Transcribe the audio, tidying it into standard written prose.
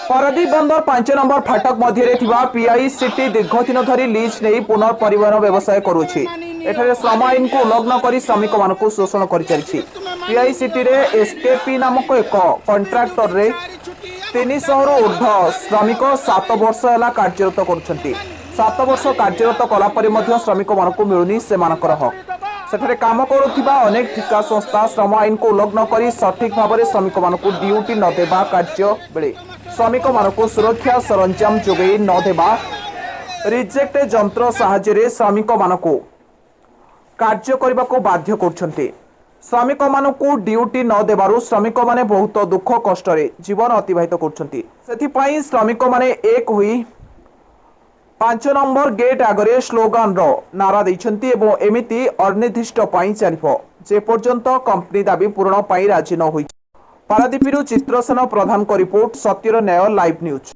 पारादीप बंदर 5 नंबर फाटक मध्य पीआईसीटी दीर्घ दिन धरी लीज नहीं पुनर्परिवहन व्यवसाय करुछि। एठारे श्रम आईन को उल्लंघन कर श्रमिक मानक शोषण कर पीआईसीटी रे एसकेपी नामक एक कंट्राक्टर रे 300 ऊर्ध्व श्रमिक 7 वर्ष है कार्यरत कर 7 वर्ष कार्यरत कलापर श्रमिक मानक मिलुनी से हक। सेठारे काम करुथिबा अनेक ठिका संस्था श्रम आईन को उल्लंघन कर सठिक भाव में श्रमिक मानक ड्यूटी न देबा कार्य बेले श्रमिक मानक सुरक्षा सरंजाम जोगई न देबा रिजेक्ट जंत्र साहाय्य श्रमिक मानक कार्य करने को बाध्य करछन्ते। श्रमिक मानक ड्यूटी न देबारु श्रमिक माने बहुत दुख कष्ट जीवन अतिबाहित करछन्ते। सेथिपाई श्रमिक माने एक हुई 5 नंबर गेट आगरे स्लोगान रो नारा दैछन्ती एवं एमिति अनिर्दिष्ट पाई चलिबो जे पर्यंत कंपनी दाबी पूर्ण पाई राजी न होई। पारादीपीरू चित्रसेन प्रधान को रिपोर्ट सत्यर न्याय लाइव न्यूज।